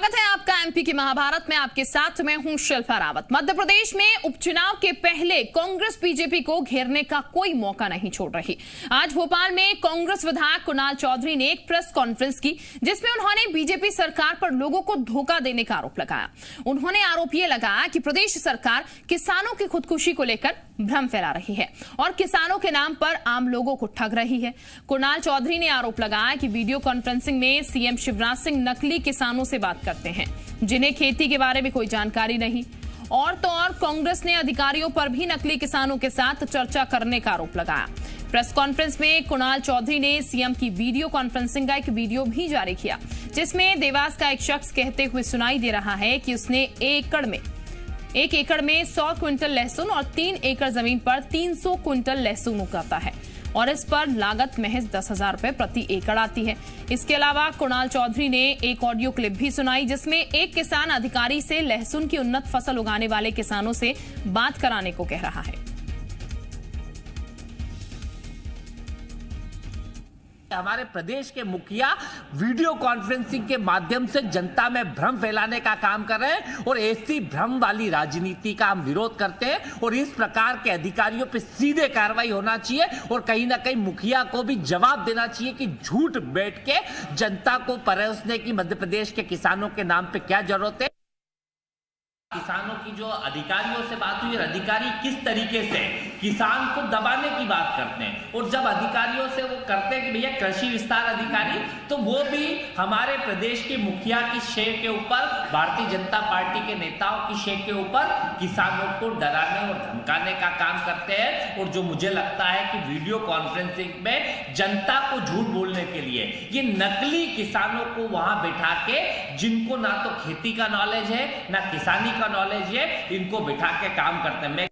स्वागत है आपका एमपी की महाभारत में। आपके साथ मैं हूं शिल्पा रावत। मध्य प्रदेश में उपचुनाव के पहले कांग्रेस बीजेपी को घेरने का कोई मौका नहीं छोड़ रही। आज भोपाल में कांग्रेस विधायक कुणाल चौधरी ने एक प्रेस कॉन्फ्रेंस की, जिसमें उन्होंने बीजेपी सरकार पर लोगों को धोखा देने का आरोप लगाया। उन्होंने आरोप यह लगाया कि प्रदेश सरकार किसानों की खुदकुशी को लेकर भ्रम फैला रही है और किसानों के नाम पर आम लोगों को ठग रही है। कुणाल चौधरी ने आरोप लगाया कि वीडियो कॉन्फ्रेंसिंग में सीएम शिवराज सिंह नकली किसानों से बात करते हैं, जिन्हें खेती के बारे में कोई जानकारी नहीं। और तो और कांग्रेस ने अधिकारियों पर भी नकली किसानों के साथ चर्चा करने का आरोप लगाया। प्रेस कॉन्फ्रेंस में कुणाल चौधरी ने सीएम की वीडियो कॉन्फ्रेंसिंग का एक वीडियो भी जारी किया, जिसमें देवास का एक शख्स कहते हुए सुनाई दे रहा है कि उसने एक एकड़ में 100 क्विंटल लहसुन और 3 एकड़ जमीन पर 300 क्विंटल लहसुन उगाता है और इस पर लागत महज 10,000 रुपए प्रति एकड़ आती है। इसके अलावा कुणाल चौधरी ने एक ऑडियो क्लिप भी सुनाई, जिसमें एक किसान अधिकारी से लहसुन की उन्नत फसल उगाने वाले किसानों से बात कराने को कह रहा है। हमारे प्रदेश के मुखिया वीडियो कॉन्फ्रेंसिंग के माध्यम से जनता में भ्रम फैलाने का काम कर रहे हैं और ऐसी भ्रम वाली राजनीति का हम विरोध करते हैं और इस प्रकार के अधिकारियों पे सीधे कार्रवाई होना चाहिए और कहीं ना कहीं मुखिया को भी जवाब देना चाहिए कि झूठ बैठ के जनता को परोसने की मध्य प्रदेश के किसानों के नाम पे क्या जरूरत है। किसानों की जो अधिकारियों से बात हुई, अधिकारी किस तरीके से किसान को दबाने की बात करते हैं और जब अधिकारियों से वो करते हैं कि भैया कृषि विस्तार अधिकारी, तो वो भी हमारे प्रदेश के मुखिया की शेर के ऊपर, भारतीय जनता पार्टी के नेताओं की शेर के ऊपर किसानों को डराने और धमकाने का काम करते हैं। और जो मुझे लगता है कि वीडियो कॉन्फ्रेंसिंग में जनता को झूठ बोलने के लिए ये नकली किसानों को वहां बैठा के, जिनको ना तो खेती का नॉलेज है ना किसानी का नॉलेज है, इनको बिठा के काम करते हैं।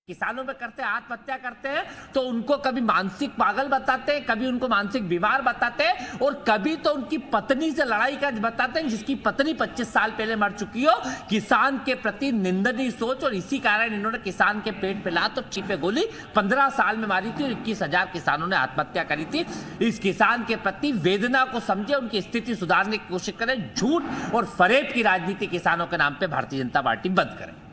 किसानों में करते हैं, आत्महत्या करते हैं तो उनको कभी मानसिक पागल बताते हैं, कभी उनको मानसिक बीमार बताते हैं और कभी तो उनकी पत्नी से लड़ाई का बताते हैं, जिसकी पत्नी 25 साल पहले मर चुकी हो। किसान के प्रति निंदनीय सोच और इसी कारण इन्होंने किसान के पेट पे लात और छीपे गोली 15 साल में मारी थी और 21,000 किसानों ने आत्महत्या करी थी। इस किसान के प्रति वेदना को समझे, उनकी स्थिति सुधारने की कोशिश करें। झूठ और फरेब की राजनीति किसानों के नाम पे भारतीय जनता पार्टी बंद करे।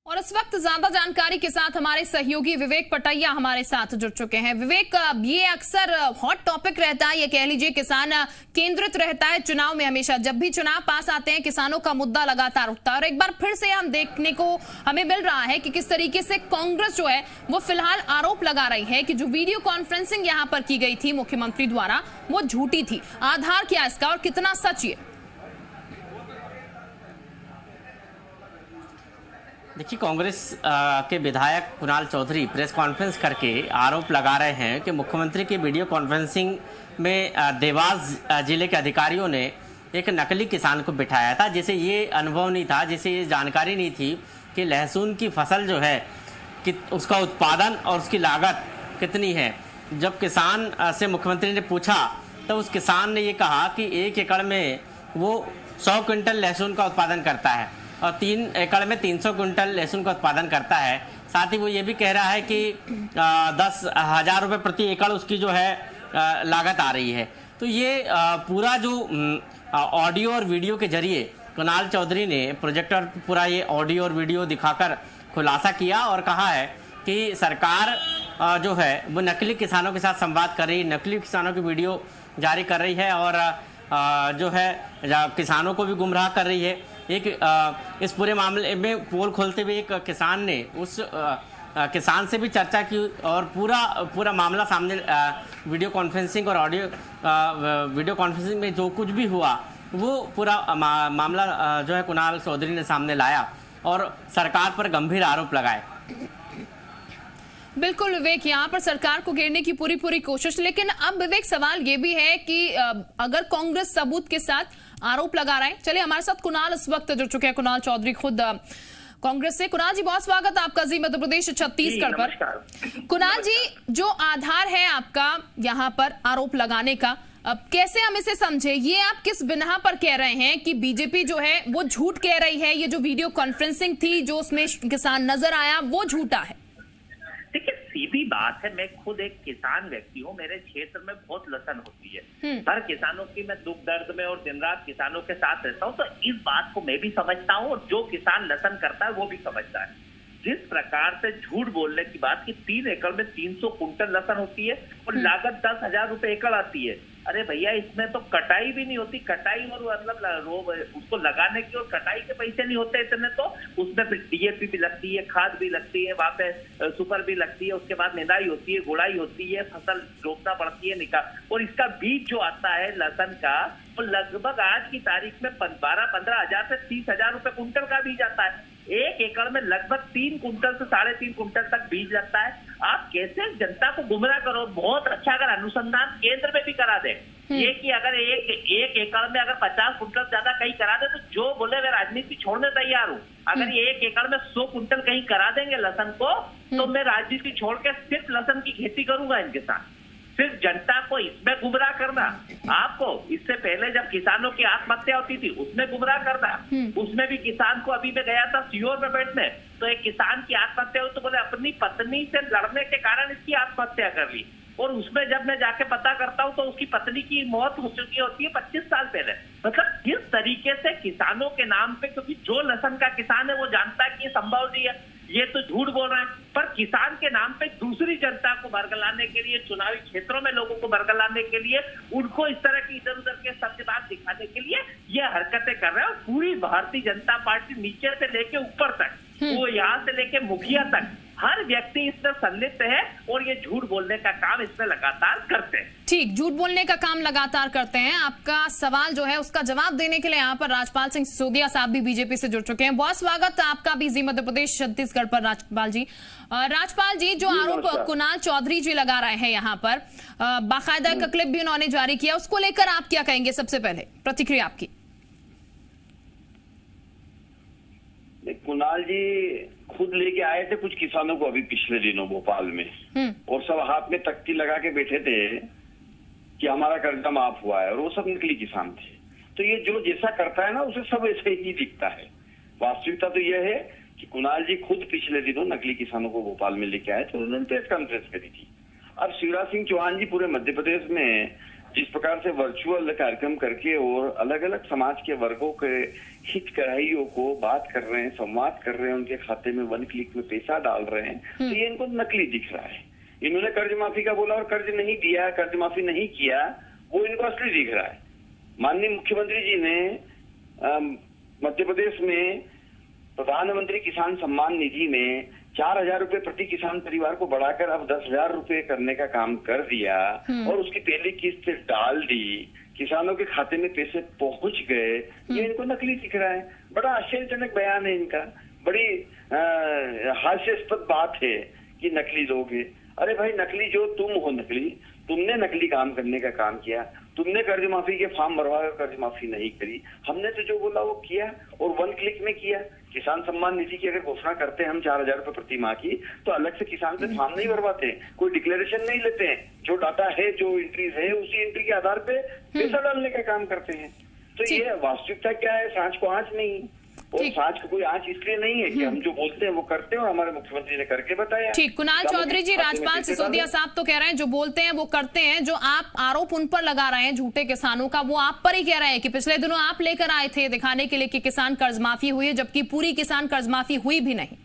और इस वक्त ज्यादा जानकारी के साथ हमारे सहयोगी विवेक पटैया हमारे साथ जुड़ चुके हैं। विवेक, ये अक्सर हॉट टॉपिक रहता है, ये कह लीजिए किसान केंद्रित रहता है चुनाव में। हमेशा जब भी चुनाव पास आते हैं किसानों का मुद्दा लगातार उठता है और एक बार फिर से हम देखने को हमें मिल रहा है कि किस तरीके से कांग्रेस जो है वो फिलहाल आरोप लगा रही है कि जो वीडियो कॉन्फ्रेंसिंग यहाँ पर की गई थी मुख्यमंत्री द्वारा, वो झूठी थी। आधार क्या इसका और कितना सच ये? देखिए, कांग्रेस के विधायक कुणाल चौधरी प्रेस कॉन्फ्रेंस करके आरोप लगा रहे हैं कि मुख्यमंत्री की वीडियो कॉन्फ्रेंसिंग में देवास जिले के अधिकारियों ने एक नकली किसान को बिठाया था, जिसे ये अनुभव नहीं था, जिसे ये जानकारी नहीं थी कि लहसुन की फसल जो है कि उसका उत्पादन और उसकी लागत कितनी है। जब किसान से मुख्यमंत्री ने पूछा तो उस किसान ने ये कहा कि 1 एकड़ में वो 100 क्विंटल लहसुन का उत्पादन करता है और 3 एकड़ में 300 क्विंटल लहसुन का उत्पादन करता है। साथ ही वो ये भी कह रहा है कि 10,000 रुपये प्रति एकड़ उसकी जो है लागत आ रही है। तो ये पूरा जो ऑडियो और वीडियो के जरिए कुणाल चौधरी ने प्रोजेक्टर पूरा ये ऑडियो और वीडियो दिखाकर खुलासा किया और कहा है कि सरकार जो है वो नकली किसानों के साथ संवाद कर रही है, नकली किसानों की वीडियो जारी कर रही है और जो है किसानों को भी गुमराह कर रही है। इस पूरे मामले में पोल खोलते हुए एक किसान ने उस किसान से भी चर्चा की और पूरा मामला सामने वीडियो कॉन्फ्रेंसिंग और वीडियो कॉन्फ्रेंसिंग में जो कुछ भी हुआ वो पूरा मामला जो है कुणाल चौधरी ने सामने लाया और सरकार पर गंभीर आरोप लगाए। बिल्कुल विवेक, यहाँ पर सरकार को घेरने की पूरी कोशिश। लेकिन अब विवेक, सवाल ये भी है कि अगर कांग्रेस सबूत के साथ आरोप लगा रहा है। चलिए, हमारे साथ कुणाल इस वक्त जुड़ चुके हैं, कुणाल चौधरी खुद कांग्रेस से। कुणाल जी, बहुत स्वागत आपका जी मध्य प्रदेश छत्तीसगढ़ पर। कुणाल जी, जो आधार है आपका यहाँ पर आरोप लगाने का, अब कैसे हम इसे समझे? ये आप किस बिना पर कह रहे हैं कि बीजेपी जो है वो झूठ कह रही है? ये जो वीडियो कॉन्फ्रेंसिंग थी, जो उसमें किसान नजर आया, वो झूठा है? देखिए, सीधी बात है, मैं खुद एक किसान व्यक्ति हूँ, मेरे क्षेत्र में बहुत लसन होती है। हर किसानों की मैं दुख दर्द में और दिन रात किसानों के साथ रहता हूँ, तो इस बात को मैं भी समझता हूँ और जो किसान लसन करता है वो भी समझता है। जिस प्रकार से झूठ बोलने की बात की 3 एकड़ में 300 कुंटल लसन होती है और लागत 10,000 रुपए एकड़ आती है। अरे भैया, इसमें तो कटाई भी नहीं होती, कटाई और मतलब उसको लगाने की और कटाई के पैसे नहीं होते इतने, तो उसमें फिर डीएपी भी लगती है, खाद भी लगती है, वहां पे सुपर भी लगती है, उसके बाद निदाई होती है, गुड़ाई होती है, फसल रोपना पड़ती है, निकाल, और इसका बीज जो आता है लसन का, वो लगभग आज की तारीख में 12-15 हजार से 30,000 रुपए कुंटल का बीज आता है। 1 एकड़ में लगभग 3 कुंटल से 3.5 कुंटल तक बीज लगता है। आप कैसे जनता को गुमराह करो? बहुत अच्छा अगर अनुसंधान केंद्र में भी करा दे, ये कि अगर एक एकड़ में अगर 50 कुंटल ज्यादा कहीं करा दे, तो जो बोले मैं राजनीति छोड़ने तैयार हूँ। अगर ये 1 एकड़ में 100 कुंटल कहीं करा देंगे लसन को, तो मैं राजनीति छोड़ के सिर्फ लसन की खेती करूंगा इनके साथ। सिर्फ जनता को इसमें गुमराह करना, आपको इससे पहले जब किसानों की आत्महत्या होती थी उसमें गुमराह करना, उसमें भी किसान को, अभी मैं गया था सीहोर में बैठने, तो एक किसान की आत्महत्या हुई तो बोले अपनी पत्नी से लड़ने के कारण इसकी आत्महत्या कर ली, और उसमें जब मैं जाके पता करता हूं तो उसकी पत्नी की मौत हो चुकी होती है 25 साल पहले। मतलब किस तरीके से किसानों के नाम पे, क्योंकि जो लसन का किसान है वो जानता है कि ये संभव नहीं है, ये तो झूठ बोल रहा है, पर किसान के नाम पे दूसरी जनता को बरगलाने के लिए, चुनावी क्षेत्रों में लोगों को बरगलाने के लिए, उनको इस तरह की इधर उधर के सत्यवाद दिखाने के लिए ये हरकतें कर रहे हैं। और पूरी भारतीय जनता पार्टी नीचे से लेके ऊपर तक, वो यहाँ से लेके मुखिया तक, हर व्यक्ति इसमें संलिप्त है और ये झूठ बोलने का काम इसमें लगातार करते हैं। ठीक, झूठ बोलने का काम लगातार करते हैं। आपका सवाल जो है उसका जवाब देने के लिए यहाँ पर राजपाल सिंह सिसोदिया साहब भी बीजेपी से जुड़ चुके हैं। बहुत स्वागत आपका भी जी मध्य प्रदेश छत्तीसगढ़ पर राजपाल जी। राजपाल जी, जो आरोप कुणाल चौधरी जी लगा रहे हैं यहाँ पर, बाकायदा एक क्लिप भी उन्होंने जारी किया, उसको लेकर आप क्या कहेंगे? सबसे पहले प्रतिक्रिया आपकी। कुणाल जी खुद लेके आए थे कुछ किसानों को अभी पिछले दिनों भोपाल में, और सब हाथ में तख्ती लगा के बैठे थे कि हमारा कर्जा माफ हुआ है, और वो सब नकली किसान थे। तो ये जो जैसा करता है ना, उसे सब ऐसे ही दिखता है। वास्तविकता तो यह है कि कुणाल जी खुद पिछले दिनों नकली किसानों को भोपाल में लेके आए थे, उन्होंने प्रेस कॉन्फ्रेंस करी थी। अब शिवराज सिंह चौहान जी पूरे मध्य प्रदेश में जिस प्रकार से वर्चुअल कार्यक्रम करके और अलग अलग समाज के वर्गों के हितग्राहियों को बात कर रहे हैं, संवाद कर रहे हैं, उनके खाते में 1 क्लिक में पैसा डाल रहे हैं, तो ये इनको नकली दिख रहा है। इन्होंने कर्ज माफी का बोला और कर्ज नहीं दिया, कर्ज माफी नहीं किया, वो इनको असली दिख रहा है। माननीय मुख्यमंत्री जी ने मध्य प्रदेश में प्रधानमंत्री किसान सम्मान निधि में 4,000 रुपए प्रति किसान परिवार को बढ़ाकर अब 10,000 रुपए करने का काम कर दिया, और उसकी पहली किस्त डाल दी, किसानों के खाते में पैसे पहुंच गए। ये इनको नकली दिख रहा है। बड़ा आश्चर्यजनक बयान है इनका, बड़ी हास्यास्पद बात है कि नकली लोग हैं। अरे भाई, नकली जो तुम हो, नकली तुमने नकली काम करने का काम किया, तुमने कर्ज माफी के फॉर्म भरवाकर कर्ज माफी नहीं करी, हमने तो जो बोला वो किया और 1 क्लिक में किया। किसान सम्मान निधि की अगर घोषणा करते हैं हम 4,000 रुपए प्रति माह की, तो अलग से किसान से फॉर्म नहीं भरवाते, कोई डिक्लेरेशन नहीं लेते हैं, जो डाटा है, जो एंट्रीज है, उसी एंट्री के आधार पे पैसा डालने का काम करते हैं। तो ये वास्तविकता क्या है? सांच को आंच नहीं, और सांच को कोई आंच इसलिए नहीं है कि हम जो बोलते हैं वो करते हैं, और हमारे मुख्यमंत्री ने करके बताया। ठीक, कुणाल चौधरी जी, राजपाल सिसोदिया साहब तो कह रहे हैं जो बोलते हैं वो करते हैं। जो आप आरोप उन पर लगा रहे हैं झूठे किसानों का, वो आप पर ही कह रहे हैं कि पिछले दिनों आप लेकर आए थे दिखाने के लिए कि किसान कर्ज माफी हुई है, जबकि पूरी किसान कर्ज माफी हुई भी नहीं।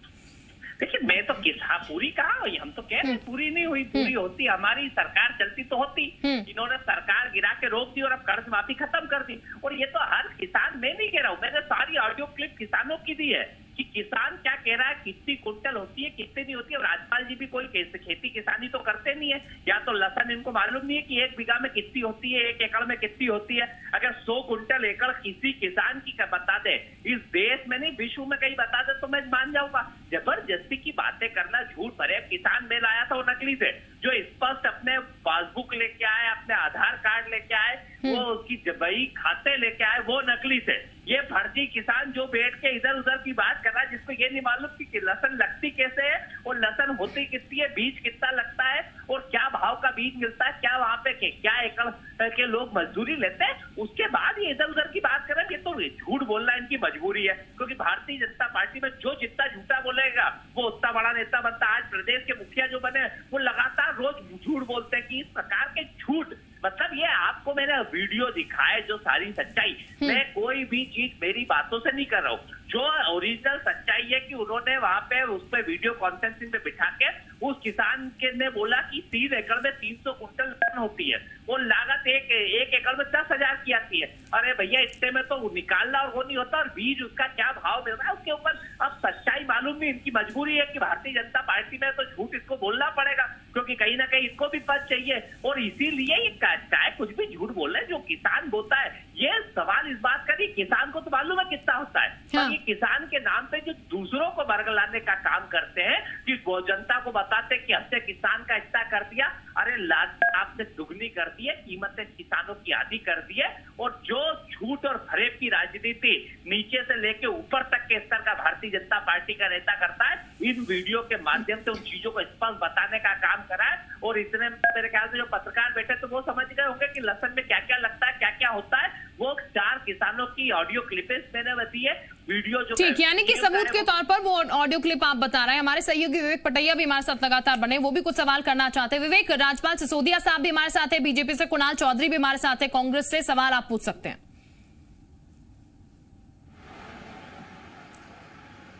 देखिए, मैं तो किसान पूरी कहा हुई, हम तो कह रहे हैं पूरी नहीं हुई, पूरी होती, हमारी सरकार चलती तो होती। इन्होंने सरकार गिरा के रोक दी और अब कर्ज माफी खत्म कर दी। और ये तो हर किसान, मैं नहीं कह रहा हूँ, मैंने सारी ऑडियो क्लिप किसानों की दी है कि किसान क्या कह रहा है, कितनी कुंटल होती है, कितनी नहीं होती है। राजपाल जी भी कोई खेती किसानी तो करते नहीं है, या तो लसन इनको मालूम नहीं है कि 1 बीघा में कितनी होती है, 1 एकड़ में कितनी होती है। अगर 100 कुंटल एकड़ किसी किसान की बता दे, इस देश में नहीं विश्व में कहीं बता दे, तो मैं मान जाऊंगा। जबरदस्ती की बातें करना, झूठ भरे। किसान में लाया था वो नकली से, जो स्पष्ट अपने पासबुक लेके आए, अपने आधार कार्ड लेके आए, वो उसकी बही खाते लेके आए, वो नकली से। ये फर्जी किसान जो बैठ के इधर उधर की बात कर रहा है, जिसको ये नहीं मालूम कि लसन लगती कैसे है और लसन होती कितनी है, बीज कितना लगता है और क्या भाव का बीज मिलता है, क्या वहां पे क्या एकड़ के लोग मजदूरी लेते हैं, उसके बाद ये इधर उधर की बात करें। ये तो झूठ बोलना इनकी मजबूरी है, क्योंकि भारतीय जनता पार्टी में जो जितना झूठा बोलेगा वो उतना बड़ा नेता बनता। आज प्रदेश के मुखिया जो बने वो लगातार रोज झूठ बोलते हैं कि इस प्रकार के झूठ, मतलब ये आपको मैंने वीडियो दिखाए जो सारी सच्चाई, मैं कोई भी चीज मेरी बातों से नहीं कर रहा हूँ, जो ओरिजिनल सच्चाई है कि उन्होंने वहां पे उस पे वीडियो कॉन्फ्रेंसिंग में बिठा के उस किसान के ने बोला कि 3 एकड़ में 300 कुंटल लसन होती है और लागत एक एकड़ में 10,000 की आती है। अरे भैया इतने में तो निकालना और वो नहीं होता, और बीज उसका क्या भाव मिल रहा है उसके ऊपर अब सच्चाई मालूम नहीं। इनकी मजबूरी है कि भारतीय जनता पार्टी में तो झूठ इसको बोलना पड़ेगा, क्योंकि कहीं ना कहीं इसको भी पद चाहिए, और इसीलिए ये चाहे कुछ भी झूठ बोल रहे, जो किसान बोलता है। ये सवाल इस बात का नहीं, किसान को तो मालूम है कितना होता है, हाँ। ये किसान के नाम पे जो दूसरों को बरगलाने का काम करते हैं कि वो जनता को बताते कि हमसे किसान का इतना कर दिया, अरे लागत आपने दुगनी कर दी है, कीमतें किसानों की आधी कर दी है। और जो झूठ और फरेब की राजनीति नीचे से लेके ऊपर तक के स्तर का भारतीय जनता पार्टी का नेता करता है, इन वीडियो के माध्यम से उन चीजों को स्पष्ट बताने का काम करा है। और इतने मेरे ख्याल से जो पत्रकार बैठे तो वो समझ गए होंगे कि लसन में क्या क्या लगता है, क्या क्या होता है। वो 4 किसानों की ऑडियो क्लिपें मैंने बताई है, वीडियो जो ठीक, यानी कि सबूत के तौर पर वो ऑडियो क्लिप आप बता रहे हैं। हमारे सहयोगी विवेक पटैया भी हमारे साथ लगातार बने, वो भी कुछ सवाल करना चाहते हैं। विवेक, राजपाल सिसोदिया साहब भी हमारे साथ है, बीजेपी से कुणाल चौधरी भी हमारे साथ है, कांग्रेस से सवाल आप पूछ सकते हैं।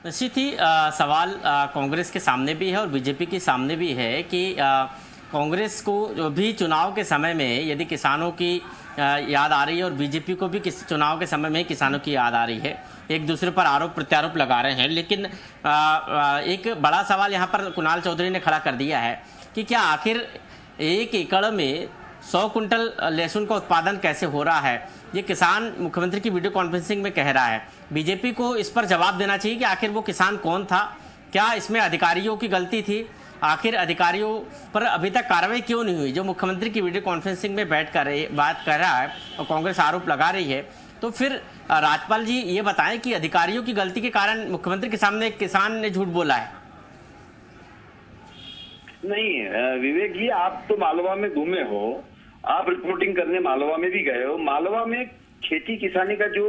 निश्चित ही सवाल कांग्रेस के सामने भी है और बीजेपी के सामने भी है कि कांग्रेस को जो भी चुनाव के समय में यदि किसानों की याद आ रही है और बीजेपी को भी चुनाव के समय में किसानों की याद आ रही है, एक दूसरे पर आरोप प्रत्यारोप लगा रहे हैं। लेकिन एक बड़ा सवाल यहाँ पर कुणाल चौधरी ने खड़ा कर दिया है कि क्या आखिर 1 एकड़ में 100 कुंटल लहसुन का उत्पादन कैसे हो रहा है, ये किसान मुख्यमंत्री की वीडियो कॉन्फ्रेंसिंग में कह रहा है। बीजेपी को इस पर जवाब देना चाहिए कि आखिर वो किसान कौन था, क्या इसमें अधिकारियों की गलती थी, आखिर अधिकारियों पर अभी तक कार्रवाई क्यों नहीं हुई। जो मुख्यमंत्री की वीडियो कॉन्फ्रेंसिंग में बैठ कर बात कर रहा है और कांग्रेस आरोप लगा रही है, तो फिर राजपाल जी ये बताएं कि अधिकारियों की गलती के कारण मुख्यमंत्री के सामने किसान ने झूठ बोला है। नहीं विवेक जी, आप तो मालवा में घूमे हो, आप रिपोर्टिंग करने मालवा में भी गए हो। मालवा में खेती किसानी का जो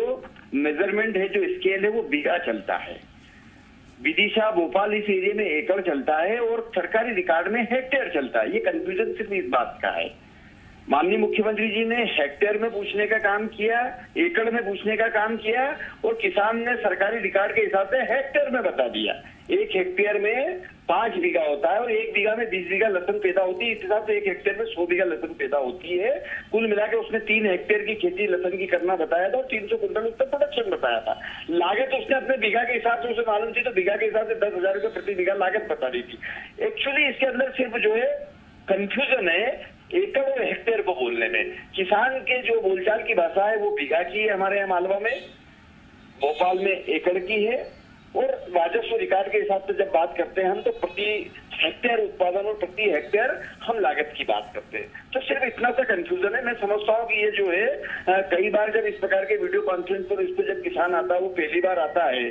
मेजरमेंट है, जो स्केल है, वो बीघा चलता है। विदिशा भोपाल इस एरिया में एकड़ चलता है और सरकारी रिकॉर्ड में हेक्टेयर चलता है। ये कंफ्यूजन सिर्फ इस बात का है। माननीय मुख्यमंत्री जी ने हेक्टेयर में पूछने का काम किया, एकड़ में पूछने का काम किया, और किसान ने सरकारी रिकॉर्ड के हिसाब से हेक्टेयर में बता दिया। 1 हेक्टेयर में 5 बीघा होता है और 1 बीघा में 20 बीघा लहसुन पैदा होती है। इस हिसाब से 1 हेक्टेयर में 100 बीघा लहसुन पैदा होती है। कुल मिला के उसने 3 हेक्टेयर की खेती लहसुन की करना बताया था और 300 कुंटल उसका प्रोडक्शन बताया था। लागत उसने अपने बीघा के हिसाब से उसे मालूम थी, तो बीघा के हिसाब से 10,000 रुपये प्रति बीघा लागत बता दी थी। एक्चुअली इसके अंदर सिर्फ जो है कंफ्यूजन है एकड़ और हेक्टेयर को बोलने में। किसान के जो बोलचाल की भाषा है वो बीघा की है, हमारे यहाँ मालवा में, भोपाल में एकड़ की है, और राजस्व रिकॉर्ड के हिसाब से जब बात करते हैं हम तो प्रति हेक्टेयर उत्पादन और प्रति हेक्टेयर हम लागत की बात करते हैं। तो सिर्फ इतना सा कंफ्यूजन है। मैं समझता हूँ कि ये जो है कई बार जब इस प्रकार के वीडियो कॉन्फ्रेंस पर इस पर जब किसान आता है, वो पहली बार आता है,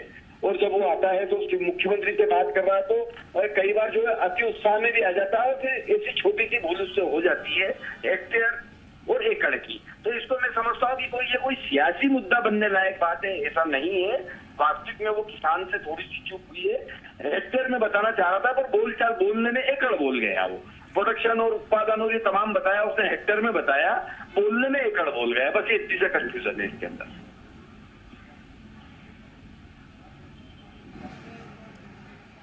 और जब वो आता है तो मुख्यमंत्री से बात कर रहा है तो कई बार जो है अति उत्साह में भी आ जाता है, और फिर ऐसी छोटी सी भूल उससे हो जाती है हेक्टेयर और एकड़ की। तो इसको मैं समझता हूँ कि ये कोई सियासी मुद्दा बनने लायक बात है, ऐसा नहीं है। वास्तविक में वो किसान से थोड़ी सी चूक हुई है। हेक्टेयर में बताना चाह रहा था, पर बोलचाल बोलने में एकड़ बोल गया। वो प्रोडक्शन और उत्पादन और ये तमाम बताया, उसने हेक्टेयर में बताया, बोलने में एकड़ बोल गया। बस ये इतनी सा कंफ्यूजन है इसके अंदर।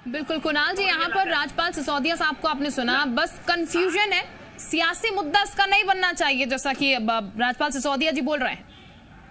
बिल्कुल कुणाल जी, यहाँ पर राजपाल सिसोदिया साहब को आपने सुना, बस कंफ्यूजन है, सियासी मुद्दा इसका नहीं बनना चाहिए, जैसा कि राजपाल सिसोदिया जी बोल रहे हैं।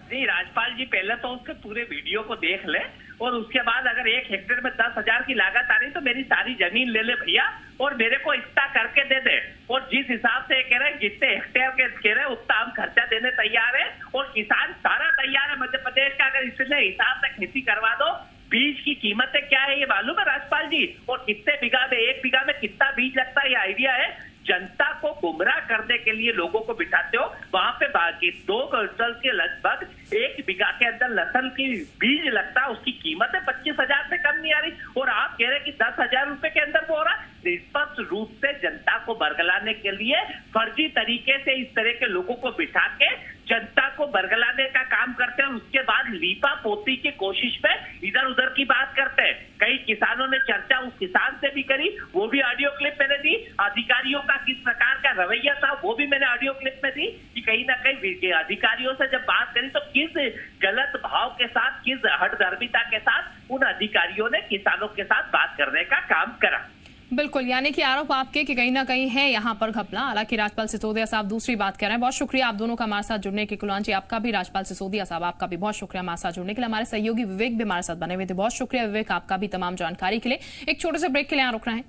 जी राजपाल जी, पहले तो उसके पूरे वीडियो को देख ले, और उसके बाद अगर 1 हेक्टेयर में 10,000 की लागत आ रही तो मेरी सारी जमीन ले ले भैया, और मेरे को इतना करके दे दे। और जिस हिसाब से कह रहे हैं, जितने हेक्टेयर के कह रहे हैं उतना हम खर्चा देने तैयार है, और किसान सारा तैयार है मध्य प्रदेश का। अगर इसने हिसाब से खेती करवा दो, बीज की कीमतें क्या है ये मालूम है राजपाल जी, और कितने बीघा में, 1 बीघा में कितना बीज लगता है ये आइडिया है। जनता को गुमराह करने के लिए लोगों को बिठाते हो। वहां पे बाकी 2 क्विंटल के लगभग 1 बीघा के अंदर लहसुन की बीज लगता है, उसकी कीमत है 25,000 से कम नहीं आ रही, और आप कह रहे हैं कि 10,000 रुपए के अंदर वो हो रहा। स्पष्ट रूप से जनता को बरगलाने के लिए फर्जी तरीके से इस तरह के लोगों को बिठा के जनता को बरगलाने का काम करते हैं। उसके बाद लीपा पोती की कोशिश में इधर उधर की बात करते हैं। कई किसानों ने चर्चा उस किसान से भी करी, वो भी ऑडियो क्लिप मैंने दी। अधिकारियों का किस प्रकार का रवैया था वो भी मैंने ऑडियो क्लिप में दी कि कहीं ना कहीं अधिकारियों से जब बात करी तो किस गलत भाव के साथ, किस हठधर्मिता के साथ उन अधिकारियों ने किसानों के साथ बात करने का काम करा। बिल्कुल, यानी कि आरोप आपके कि कहीं ना कहीं है यहाँ पर घपला। हालांकि राजपाल सिसोदिया साहब दूसरी बात कर रहे हैं। बहुत शुक्रिया आप दोनों का हमारे साथ जुड़ने के। कुलवंत जी आपका भी, राजपाल सिसोदिया साहब आपका भी बहुत शुक्रिया हमारे साथ जुड़ने के लिए। हमारे सहयोगी विवेक भी हमारे साथ बने हुए थे, बहुत शुक्रिया विवेक आपका भी तमाम जानकारी के लिए। एक छोटे से ब्रेक के लिए यहाँ रुक रहे हैं।